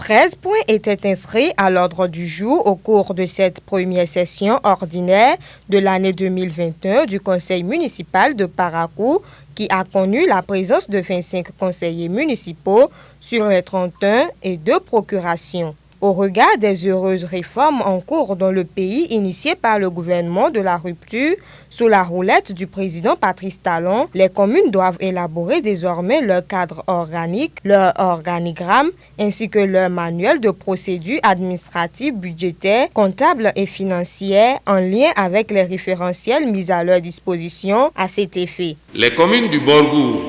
13 points étaient inscrits à l'ordre du jour au cours de cette première session ordinaire de l'année 2021 du Conseil municipal de Parakou, qui a connu la présence de 25 conseillers municipaux sur les 31 et 2 procurations. Au regard des heureuses réformes en cours dans le pays initiées par le gouvernement de la rupture sous la houlette du président Patrice Talon, les communes doivent élaborer désormais leur cadre organique, leur organigramme ainsi que leur manuel de procédure administrative, budgétaire, comptable et financière en lien avec les référentiels mis à leur disposition à cet effet. Les communes du Borgou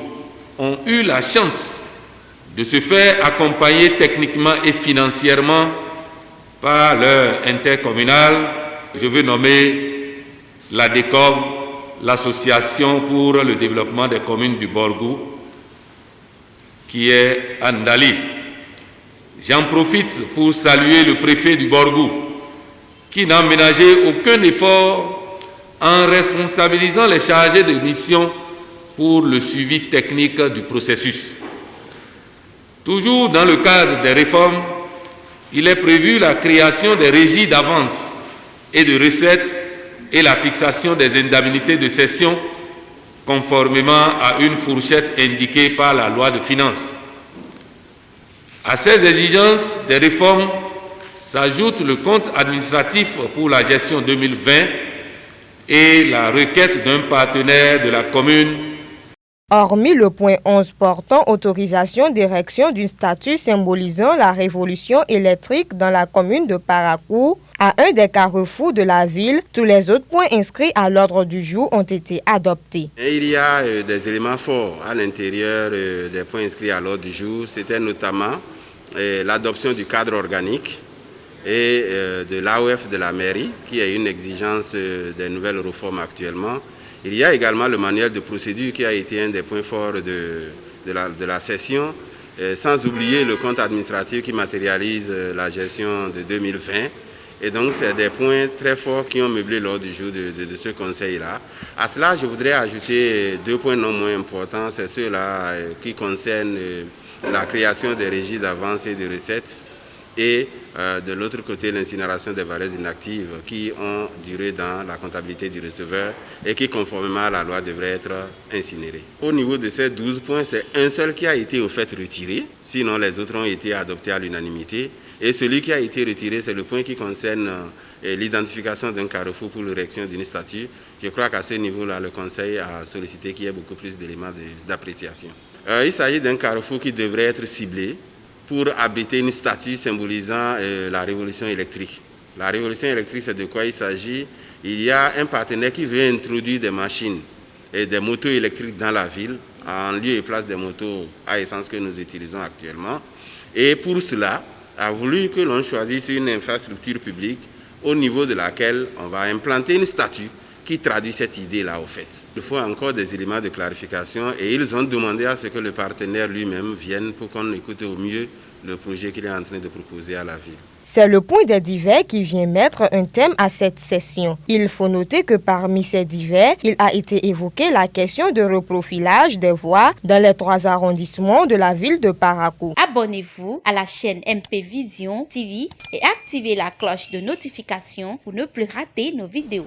ont eu la chance de se faire accompagner techniquement et financièrement par leur intercommunal. Je veux nommer l'ADECOM, l'Association pour le développement des communes du Borgou, qui est à Ndali. J'en profite pour saluer le préfet du Borgou, qui n'a ménagé aucun effort en responsabilisant les chargés de mission pour le suivi technique du processus. Toujours dans le cadre des réformes, il est prévu la création des régies d'avance et de recettes et la fixation des indemnités de cession conformément à une fourchette indiquée par la loi de finances. À ces exigences des réformes s'ajoute le compte administratif pour la gestion 2020 et la requête d'un partenaire de la commune. Hormis le point 11 portant autorisation d'érection d'une statue symbolisant la révolution électrique dans la commune de Parakou, à un des carrefours de la ville, tous les autres points inscrits à l'ordre du jour ont été adoptés. Et il y a des éléments forts à l'intérieur des points inscrits à l'ordre du jour. C'était notamment l'adoption du cadre organique et de l'AOF de la mairie, qui est une exigence des nouvelles réformes actuellement. Il y a également le manuel de procédure qui a été un des points forts de la session, sans oublier le compte administratif qui matérialise la gestion de 2020. Et donc, c'est des points très forts qui ont meublé l'ordre du jour de ce conseil-là. À cela, je voudrais ajouter 2 points non moins importants. C'est ceux-là qui concernent la création des régies d'avance et de recettes et de l'autre côté, l'incinération des valeurs inactives qui ont duré dans la comptabilité du receveur et qui, conformément à la loi, devraient être incinérées. Au niveau de ces 12 points, c'est un seul qui a été au fait retiré, sinon les autres ont été adoptés à l'unanimité. Et celui qui a été retiré, c'est le point qui concerne l'identification d'un carrefour pour l'érection d'une statue. Je crois qu'à ce niveau-là, le Conseil a sollicité qu'il y ait beaucoup plus d'éléments d'appréciation. Il s'agit d'un carrefour qui devrait être ciblé pour abriter une statue symbolisant la révolution électrique. La révolution électrique, c'est de quoi il s'agit. Il y a un partenaire qui veut introduire des machines et des motos électriques dans la ville, en lieu et place des motos à essence que nous utilisons actuellement. Et pour cela, a voulu que l'on choisisse une infrastructure publique au niveau de laquelle on va implanter une statue qui traduit cette idée-là au fait. Il faut encore des éléments de clarification et ils ont demandé à ce que le partenaire lui-même vienne pour qu'on écoute au mieux le projet qu'il est en train de proposer à la ville. C'est le point des divers qui vient mettre un thème à cette session. Il faut noter que parmi ces divers, il a été évoqué la question de reprofilage des voies dans les 3 arrondissements de la ville de Parakou. Abonnez-vous à la chaîne MP Vision TV et activez la cloche de notification pour ne plus rater nos vidéos.